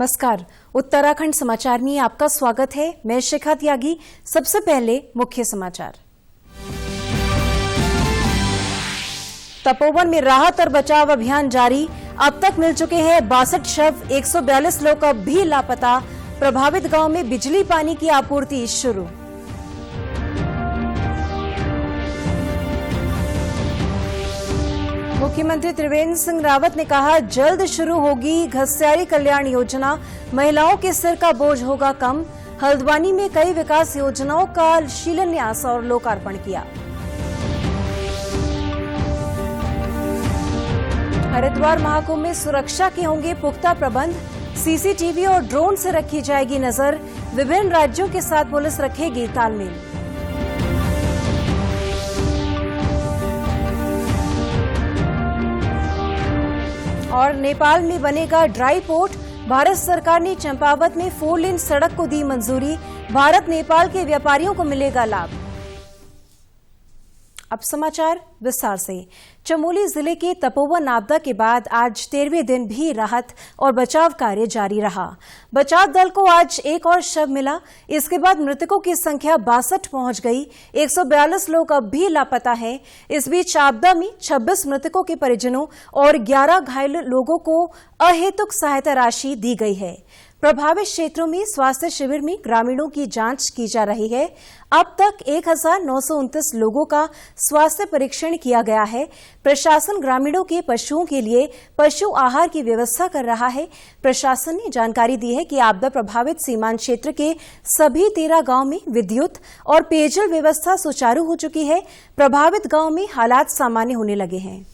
नमस्कार, उत्तराखंड समाचार में आपका स्वागत है। मैं शिखा त्यागी। सबसे पहले मुख्य समाचार। तपोवन में राहत और बचाव अभियान जारी। अब तक मिल चुके हैं 62 शव, 142 लोग अब भी लापता। प्रभावित गांव में बिजली पानी की आपूर्ति शुरू। मुख्यमंत्री त्रिवेंद्र सिंह रावत ने कहा, जल्द शुरू होगी घस्यारी कल्याण योजना, महिलाओं के सिर का बोझ होगा कम। हल्द्वानी में कई विकास योजनाओं का शिलान्यास और लोकार्पण किया। हरिद्वार महाकुंभ में सुरक्षा के होंगे पुख्ता प्रबंध। सीसीटीवी और ड्रोन से रखी जाएगी नजर। विभिन्न राज्यों के साथ पुलिस रखेगी तालमेल। और नेपाल में बनेगा ड्राई पोर्ट। भारत सरकार ने चंपावत में 4 लेन सड़क को दी मंजूरी। भारत नेपाल के व्यापारियों को मिलेगा लाभ। अब समाचार विस्तार से। चमोली जिले के तपोवन आपदा के बाद आज 13वें दिन भी राहत और बचाव कार्य जारी रहा। बचाव दल को आज एक और शव मिला। इसके बाद मृतकों की संख्या 62 पहुंच गई। 142 लोग अब भी लापता हैं। इस बीच आपदा में 26 मृतकों के परिजनों और 11 घायल लोगों को अहेतुक सहायता राशि दी गई है। प्रभावित क्षेत्रों में स्वास्थ्य शिविर में ग्रामीणों की जांच की जा रही है। अब तक 1929 लोगों का स्वास्थ्य परीक्षण किया गया है। प्रशासन ग्रामीणों के पशुओं के लिए पशु आहार की व्यवस्था कर रहा है। प्रशासन ने जानकारी दी है कि आपदा प्रभावित सीमांत क्षेत्र के सभी 13 गांव में विद्युत और पेयजल व्यवस्था सुचारू हो चुकी है। प्रभावित गांव में हालात सामान्य होने लगे हैं।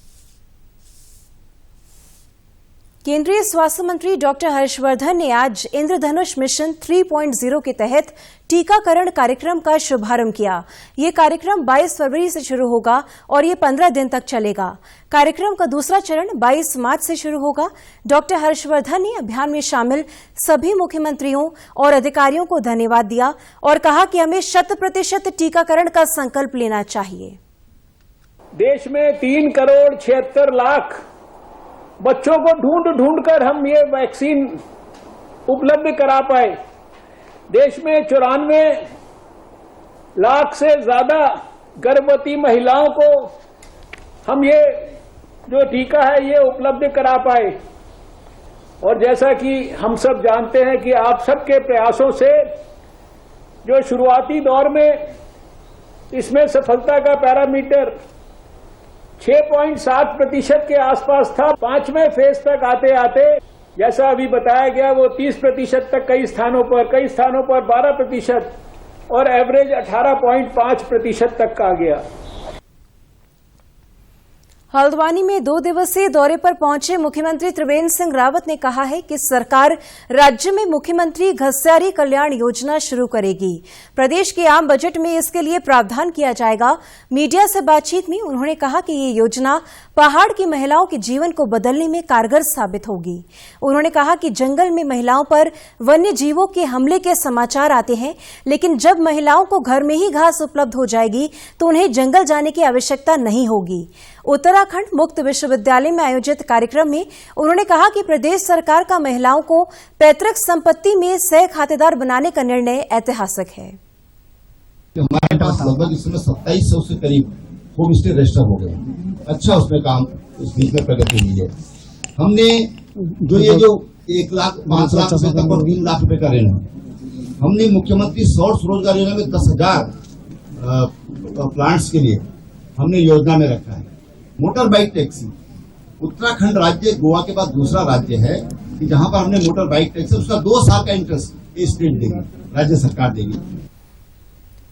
केंद्रीय स्वास्थ्य मंत्री डॉक्टर हर्षवर्धन ने आज इंद्रधनुष मिशन 3.0 के तहत टीकाकरण कार्यक्रम का शुभारंभ किया। ये कार्यक्रम 22 फरवरी से शुरू होगा और ये 15 दिन तक चलेगा। कार्यक्रम का दूसरा चरण 22 मार्च से शुरू होगा। डॉक्टर हर्षवर्धन ने अभियान में शामिल सभी मुख्यमंत्रियों और अधिकारियों को धन्यवाद दिया और कहा कि हमें 100% टीकाकरण का संकल्प लेना चाहिए। देश में 3 करोड़ 76 लाख बच्चों को ढूंढ कर हम ये वैक्सीन उपलब्ध करा पाए। देश में 94 लाख से ज्यादा गर्भवती महिलाओं को हम ये जो टीका है ये उपलब्ध करा पाए। और जैसा कि हम सब जानते हैं कि आप सबके प्रयासों से जो शुरुआती दौर में इसमें सफलता का पैरामीटर 6.7% के आसपास था। 5वें फेज तक आते आते जैसा अभी बताया गया वो 30% तक कई स्थानों पर 12% और एवरेज 18.5% तक का गया। हल्द्वानी में 2 दिवसीय दौरे पर पहुंचे मुख्यमंत्री त्रिवेंद्र सिंह रावत ने कहा है कि सरकार राज्य में मुख्यमंत्री घस्यारी कल्याण योजना शुरू करेगी। प्रदेश के आम बजट में इसके लिए प्रावधान किया जाएगा। मीडिया से बातचीत में उन्होंने कहा कि ये योजना पहाड़ की महिलाओं के जीवन को बदलने में कारगर साबित होगी। उन्होंने कहा कि जंगल में महिलाओं पर वन्य जीवों के हमले के समाचार आते हैं, लेकिन जब महिलाओं को घर में ही घास उपलब्ध हो जाएगी तो उन्हें जंगल जाने की आवश्यकता नहीं होगी। उत्तराखंड मुक्त विश्वविद्यालय में आयोजित कार्यक्रम में उन्होंने कहा कि प्रदेश सरकार का महिलाओं को पैतृक संपत्ति में सह खातेदार बनाने का निर्णय ऐतिहासिक है। हमारे पास लगभग इस समय 2700 से करीब होम स्टे रजिस्टर हो गए। अच्छा उसमें काम इस बीच में प्रगति हुई है। हमने जो 1 लाख 5 लाख रुपए तक और 3 लाख रुपए का ऋण हमने मुख्यमंत्री सौर स्वरोजगार योजना में 10,000 प्लांट्स के लिए हमने योजना में रखा है। मोटर बाइक टैक्सी उत्तराखंड राज्य गोवा के बाद दूसरा राज्य है कि जहां पर हमने मोटर बाइक टैक्सी उसका 2 साल का इंटरेस्ट स्टेट देगी, राज्य सरकार देगी।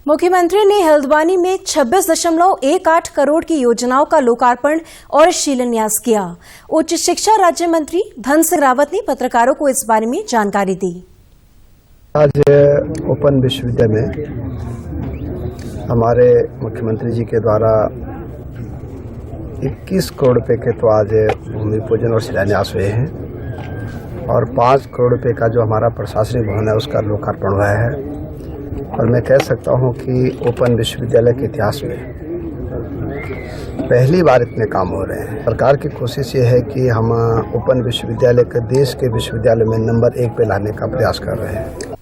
मुख्यमंत्री ने हल्द्वानी में 26.18 करोड़ की योजनाओं का लोकार्पण और शिलान्यास किया। उच्च शिक्षा राज्य मंत्री धन सिंह रावत ने पत्रकारों को इस बारे में जानकारी दी। आज ओपन विश्वविद्यालय में हमारे मुख्यमंत्री जी के द्वारा 21 करोड़ रुपए के तो आज भूमि पूजन और शिलान्यास हुए हैं और 5 करोड़ रुपए का जो हमारा प्रशासनिक भवन है उसका लोकार्पण हुआ है। और मैं कह सकता हूं कि ओपन विश्वविद्यालय के इतिहास में पहली बार इतने काम हो रहे हैं। सरकार की कोशिश ये है कि हम ओपन विश्वविद्यालय के देश के विश्वविद्यालय में नंबर 1 पे लाने का प्रयास कर रहे हैं।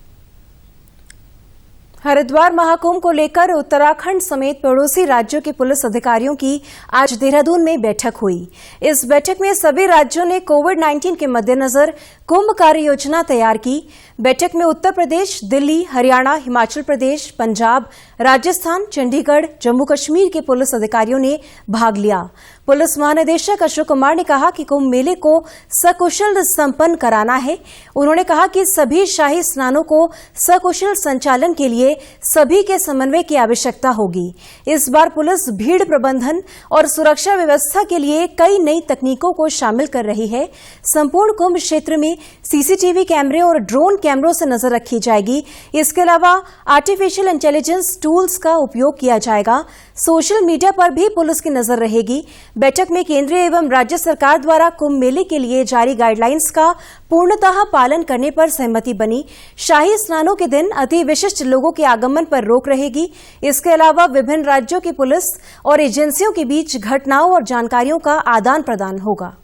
हरिद्वार महाकुंभ को लेकर उत्तराखंड समेत पड़ोसी राज्यों के पुलिस अधिकारियों की आज देहरादून में बैठक हुई। इस बैठक में सभी राज्यों ने कोविड-19 के मद्देनजर कुंभ कार्य योजना तैयार की। बैठक में उत्तर प्रदेश, दिल्ली, हरियाणा, हिमाचल प्रदेश, पंजाब, राजस्थान, चंडीगढ़, जम्मू कश्मीर के पुलिस अधिकारियों ने भाग लिया। पुलिस महानिदेशक अशोक कुमार ने कहा कि कुंभ मेले को सकुशल संपन्न कराना है। उन्होंने कहा कि सभी शाही स्नानों को सकुशल संचालन के लिए सभी के समन्वय की आवश्यकता होगी। इस बार पुलिस भीड़ प्रबंधन और सुरक्षा व्यवस्था के लिए कई नई तकनीकों को शामिल कर रही है। संपूर्ण कुंभ क्षेत्र में सीसीटीवी कैमरे और ड्रोन कैमरों से नजर रखी जाएगी। इसके अलावा आर्टिफिशियल इंटेलिजेंस टूल्स का उपयोग किया जाएगा। सोशल मीडिया पर भी पुलिस की नजर रहेगी। बैठक में केंद्रीय एवं राज्य सरकार द्वारा कुंभ मेले के लिए जारी गाइडलाइंस का पूर्णतः पालन करने पर सहमति बनी। शाही स्नानों के दिन अति विशिष्ट लोगों के आगमन पर रोक रहेगी। इसके अलावा विभिन्न राज्यों की पुलिस और एजेंसियों के बीच घटनाओं और जानकारियों का आदान प्रदान होगा।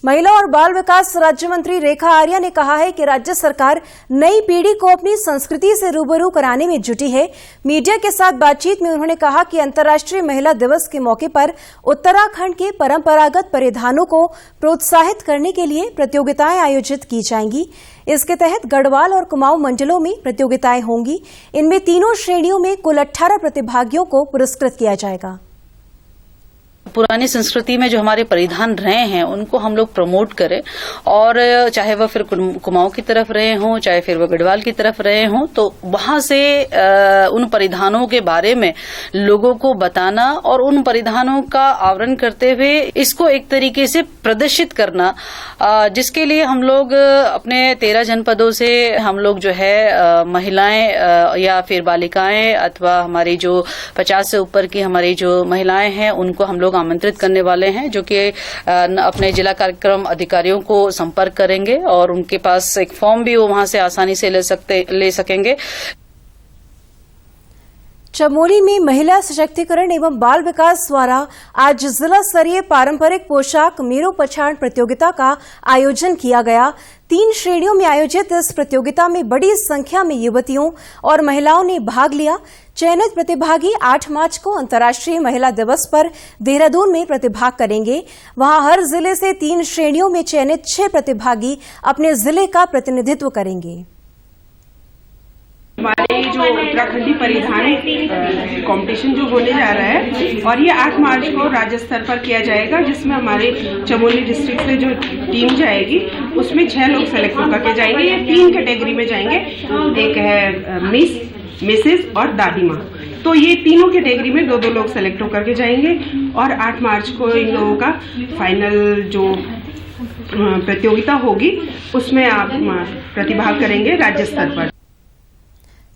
महिला और बाल विकास राज्य मंत्री रेखा आर्या ने कहा है कि राज्य सरकार नई पीढ़ी को अपनी संस्कृति से रूबरू कराने में जुटी है। मीडिया के साथ बातचीत में उन्होंने कहा कि अंतर्राष्ट्रीय महिला दिवस के मौके पर उत्तराखंड के परंपरागत परिधानों को प्रोत्साहित करने के लिए प्रतियोगिताएं आयोजित की जाएंगी। इसके तहत गढ़वाल और कुमाऊं मंडलों में प्रतियोगिताएं होंगी। इनमें तीनों श्रेणियों में कुल 18 प्रतिभागियों को पुरस्कृत किया जाएगा। पुरानी संस्कृति में जो हमारे परिधान रहे हैं उनको हम लोग प्रमोट करें, और चाहे वह फिर कुमाऊं की तरफ रहे हों, चाहे फिर वह गढ़वाल की तरफ रहे हों, तो वहां से उन परिधानों के बारे में लोगों को बताना और उन परिधानों का आवरण करते हुए इसको एक तरीके से प्रदर्शित करना, जिसके लिए हम लोग अपने 13 जनपदों से हम लोग जो है महिलाएं या फिर बालिकाएं अथवा हमारी जो 50 से ऊपर की हमारी जो महिलाएं हैं उनको हम लोग आमंत्रित करने वाले हैं, जो कि अपने जिला कार्यक्रम अधिकारियों को संपर्क करेंगे और उनके पास एक फॉर्म भी वो वहां से आसानी से ले सकेंगे। चमोली में महिला सशक्तिकरण एवं बाल विकास द्वारा आज जिला स्तरीय पारंपरिक पोशाक मेरो पछाड़ प्रतियोगिता का आयोजन किया गया। 3 श्रेणियों में आयोजित इस प्रतियोगिता में बड़ी संख्या में युवतियों और महिलाओं ने भाग लिया। चयनित प्रतिभागी 8 मार्च को अंतर्राष्ट्रीय महिला दिवस पर देहरादून में प्रतिभाग करेंगे। वहां हर जिले से 3 श्रेणियों में चयनित 6 प्रतिभागी अपने जिले का प्रतिनिधित्व करेंगे। हमारे जो उत्तराखंडी परिधान कंपटीशन जो होने जा रहा है, और ये 8 मार्च को राज्य स्तर पर किया जाएगा, जिसमें हमारे चमोली डिस्ट्रिक्ट से जो टीम जाएगी उसमें 6 लोग सेलेक्ट होकर के जाएंगे। ये 3 कैटेगरी में जाएंगे, एक है मिस, मिसेस और दादी माँ। तो ये तीनों कैटेगरी में 2-2 लोग सेलेक्ट होकर के जाएंगे और 8 मार्च को इन लोगों का फाइनल जो प्रतियोगिता होगी उसमें आप प्रतिभाग करेंगे राज्य स्तर पर।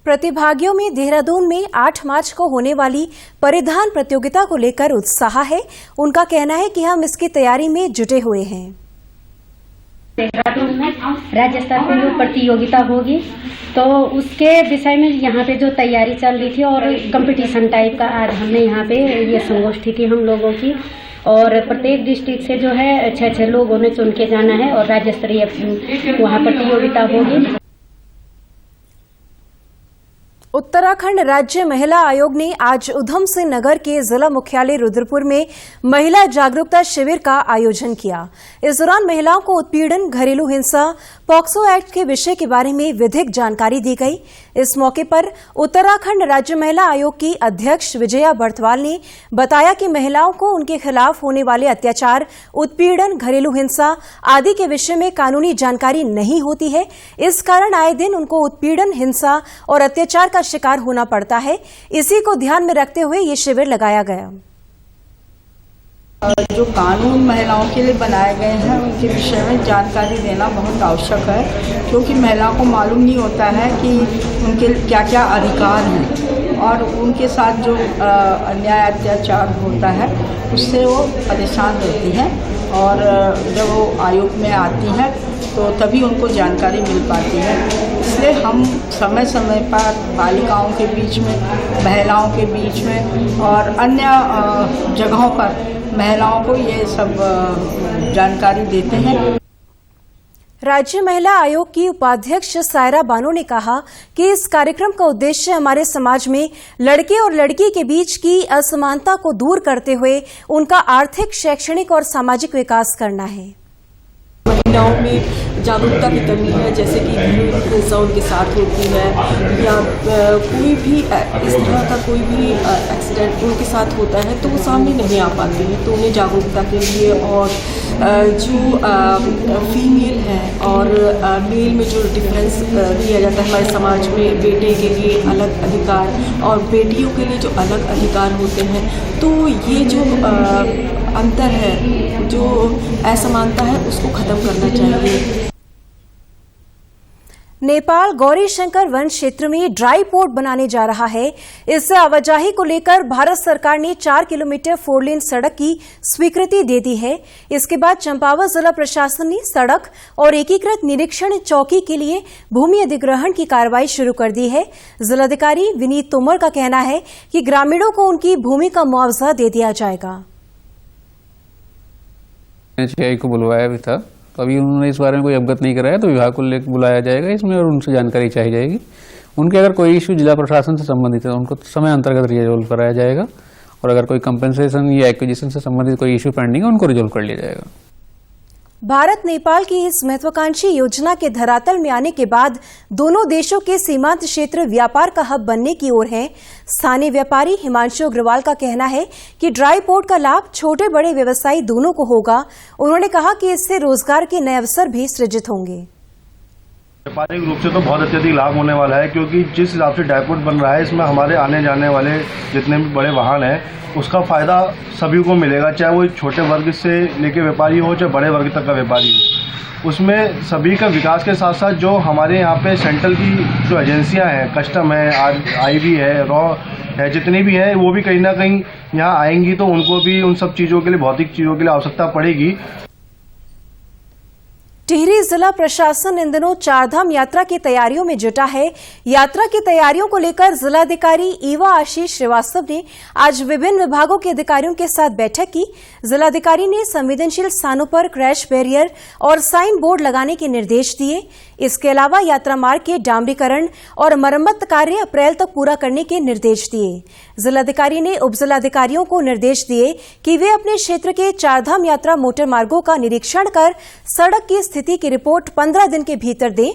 प्रतिभागियों में देहरादून में 8 मार्च को होने वाली परिधान प्रतियोगिता को लेकर उत्साह है। उनका कहना है कि हम इसकी तैयारी में जुटे हुए हैं। देहरादून में राज्य स्तर पर जो प्रतियोगिता होगी तो उसके विषय में यहाँ पे जो तैयारी चल रही थी और कंपटीशन टाइप का आज हमने यहाँ पे ये संगोष्ठी की हम लोगों की, और प्रत्येक डिस्ट्रिक्ट से जो है 6 लोगों ने चुन के जाना है और राज्य स्तरीय वहाँ प्रतियोगिता होगी। उत्तराखंड राज्य महिला आयोग ने आज उधम सिंह नगर के जिला मुख्यालय रुद्रपुर में महिला जागरूकता शिविर का आयोजन किया। इस दौरान महिलाओं को उत्पीड़न, घरेलू हिंसा, पॉक्सो एक्ट के विषय के बारे में विधिक जानकारी दी गई। इस मौके पर उत्तराखंड राज्य महिला आयोग की अध्यक्ष विजया बर्थवाल ने बताया कि महिलाओं को उनके खिलाफ होने वाले अत्याचार, उत्पीड़न, घरेलू हिंसा आदि के विषय में कानूनी जानकारी नहीं होती है। इस कारण आए दिन उनको उत्पीड़न, हिंसा और अत्याचार का शिकार होना पड़ता है। इसी को ध्यान में रखते हुए ये शिविर लगाया गया। जो कानून महिलाओं के लिए बनाए गए हैं उनके विषय में जानकारी देना बहुत आवश्यक है, क्योंकि महिलाओं को मालूम नहीं होता है कि उनके क्या क्या अधिकार हैं और उनके साथ जो अन्याय अत्याचार होता है उससे वो परेशान रहती हैं। और जब वो आयोग में आती हैं तो तभी उनको जानकारी मिल पाती है। इसलिए हम समय समय पर बालिकाओं के बीच में, महिलाओं के बीच में और अन्य जगहों पर महिलाओं को ये सब जानकारी देते हैं। राज्य महिला आयोग की उपाध्यक्ष सायरा बानो ने कहा कि इस कार्यक्रम का उद्देश्य हमारे समाज में लड़के और लड़की के बीच की असमानता को दूर करते हुए उनका आर्थिक, शैक्षणिक और सामाजिक विकास करना है। महिलाओं में जागरूकता की कमी है, जैसे कि घरेलू हिंसा उनके साथ होती है या कोई भी इस तरह का कोई भी एक्सीडेंट उनके साथ होता है तो वो सामने नहीं आ पाते हैं। तो उन्हें जागरूकता के लिए और जो फीमेल है और मेल में जो डिफरेंस दिया जाता है हमारे समाज में, बेटे के लिए अलग अधिकार और बेटियों के लिए जो अलग अधिकार होते हैं, तो ये जो अंतर है, जो असमानता है, उसको खत्म करना चाहिए। नेपाल गौरी शंकर वन क्षेत्र में ड्राई पोर्ट बनाने जा रहा है। इससे आवाजाही को लेकर भारत सरकार ने 4 किलोमीटर 4 लेन सड़क की स्वीकृति दे दी है। इसके बाद चंपावत जिला प्रशासन ने सड़क और एकीकृत निरीक्षण चौकी के लिए भूमि अधिग्रहण की कार्रवाई शुरू कर दी है। जिलाधिकारी विनीत तोमर का कहना है कि ग्रामीणों को उनकी भूमि का मुआवजा दे दिया जाएगा। एचआई को बुलवाया भी था, तो अभी उन्होंने इस बारे में कोई अवगत नहीं कराया, तो विभाग को लेकर बुलाया जाएगा इसमें और उनसे जानकारी चाहिए जाएगी। उनके अगर कोई इश्यू जिला प्रशासन से संबंधित है उनको समय अंतर्गत रिजोल्व कराया जाएगा और अगर कोई कंपेंसेशन या एक्विजिशन से संबंधित कोई इश्यू पेंडिंग है उनको रिजोल्व कर लिया जाएगा। भारत नेपाल की इस महत्वाकांक्षी योजना के धरातल में आने के बाद दोनों देशों के सीमांत क्षेत्र व्यापार का हब बनने की ओर हैं। स्थानीय व्यापारी हिमांशु अग्रवाल का कहना है कि ड्राई पोर्ट का लाभ छोटे बड़े व्यवसायी दोनों को होगा। उन्होंने कहा कि इससे रोजगार के नए अवसर भी सृजित होंगे। व्यापारिक रूप से तो बहुत अत्यधिक लाभ होने वाला है, क्योंकि जिस हिसाब से ड्राई पोर्ट बन रहा है इसमें हमारे आने जाने वाले जितने भी बड़े वाहन हैं उसका फायदा सभी को मिलेगा, चाहे वो छोटे वर्ग से लेके व्यापारी हो चाहे बड़े वर्ग तक का व्यापारी हो। उसमें सभी का विकास के साथ साथ जो हमारे यहाँ पे सेंट्रल की जो एजेंसियाँ हैं, कस्टम है, आईबी है, रॉ है, जितनी भी हैं वो भी कहीं ना कहीं यहाँ आएंगी, तो उनको भी उन सब चीज़ों के लिए, भौतिक चीज़ों के लिए आवश्यकता पड़ेगी। टिहरी जिला प्रशासन इन दिनों चारधाम यात्रा की तैयारियों में जुटा है। यात्रा की तैयारियों को लेकर जिलाधिकारी ईवा आशीष श्रीवास्तव ने आज विभिन्न विभागों के अधिकारियों के साथ बैठक की। जिलाधिकारी ने संवेदनशील स्थानों पर क्रैश बैरियर और साइन बोर्ड लगाने के निर्देश दिए। इसके अलावा यात्रा मार्ग के डामरीकरण और मरम्मत कार्य अप्रैल तक पूरा करने के निर्देश दिए। जिलाधिकारी ने उप जिलाधिकारियों को निर्देश दिए कि वे अपने क्षेत्र के चारधाम यात्रा मोटर मार्गों का निरीक्षण कर सड़क की स्थिति की रिपोर्ट 15 दिन के भीतर दें।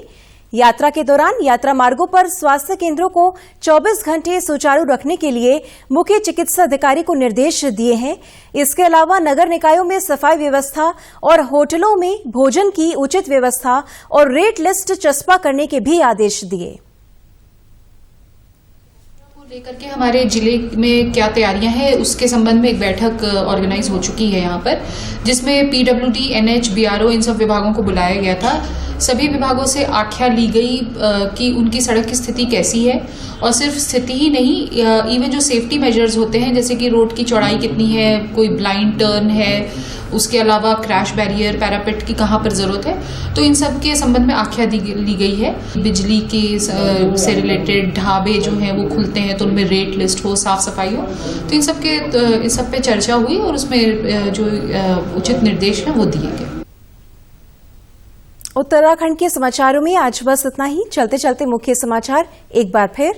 यात्रा के दौरान यात्रा मार्गों पर स्वास्थ्य केंद्रों को 24 घंटे सुचारू रखने के लिए मुख्य चिकित्सा अधिकारी को निर्देश दिए हैं। इसके अलावा नगर निकायों में सफाई व्यवस्था और होटलों में भोजन की उचित व्यवस्था और रेट लिस्ट चस्पा करने के भी आदेश दिए। लेकर के हमारे जिले में क्या तैयारियां हैं उसके संबंध में एक बैठक ऑर्गेनाइज हो चुकी है यहाँ पर, जिसमें पीडब्ल्यूडी, एनएच, बीआरओ इन सब विभागों को बुलाया गया था। सभी विभागों से आख्या ली गई कि उनकी सड़क की स्थिति कैसी है, और सिर्फ स्थिति ही नहीं, इवन जो सेफ्टी मेजर्स होते हैं, जैसे कि रोड की चौड़ाई कितनी है, कोई ब्लाइंड टर्न है, उसके अलावा क्रैश बैरियर, पैरापेट की कहाँ पर जरूरत है, तो इन सब के संबंध में आख्या ली गई है। बिजली के से रिलेटेड ढाबे जो हैं वो खुलते हैं तो उनमें रेट लिस्ट हो, साफ सफाई हो, तो इन सब पे चर्चा हुई और उसमें जो उचित निर्देश हैं वो दिए गए। उत्तराखंड के समाचारों में आज बस इतना ही। चलते चलते मुख्य समाचार एक बार फिर।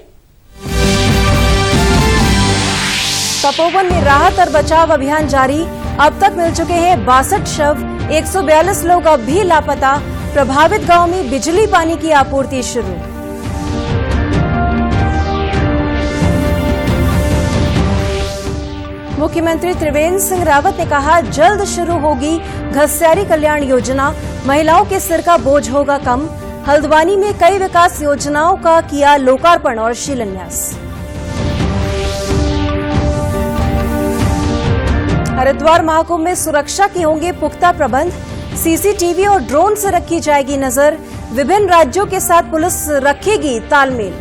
तपोवन में राहत और बचाव अभियान जारी। अब तक मिल चुके हैं 62 शव, 142 लोग अब भी लापता। प्रभावित गांव में बिजली पानी की आपूर्ति शुरू। मुख्यमंत्री त्रिवेंद्र सिंह रावत ने कहा, जल्द शुरू होगी घस्यारी कल्याण योजना, महिलाओं के सिर का बोझ होगा कम। हल्द्वानी में कई विकास योजनाओं का किया लोकार्पण और शिलान्यास। हरिद्वार महाकुंभ में सुरक्षा के होंगे पुख्ता प्रबंध। सीसीटीवी और ड्रोन से रखी जाएगी नजर। विभिन्न राज्यों के साथ पुलिस रखेगी तालमेल।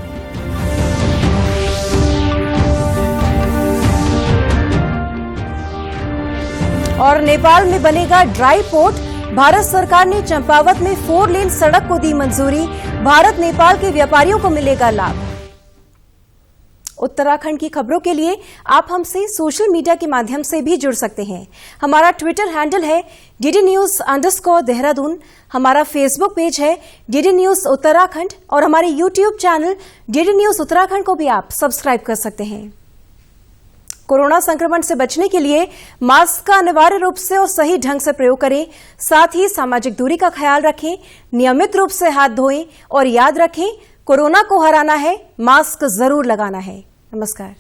और नेपाल में बनेगा ड्राई पोर्ट, भारत सरकार ने चंपावत में 4 लेन सड़क को दी मंजूरी। भारत नेपाल के व्यापारियों को मिलेगा लाभ। उत्तराखंड की खबरों के लिए आप हमसे सोशल मीडिया के माध्यम से भी जुड़ सकते हैं। हमारा ट्विटर हैंडल है DDNews_देहरादून, हमारा फेसबुक पेज है DD News उत्तराखंड और हमारे YouTube channel DD News Uttarakhand को भी आप सब्सक्राइब कर सकते हैं। कोरोना संक्रमण से बचने के लिए मास्क का अनिवार्य रूप से और सही ढंग से प्रयोग करें। साथ ही सामाजिक दूरी का ख्याल रखें, नियमित रूप से हाथ धोएं और याद रखें, कोरोना को हराना है, मास्क जरूर लगाना है। नमस्कार।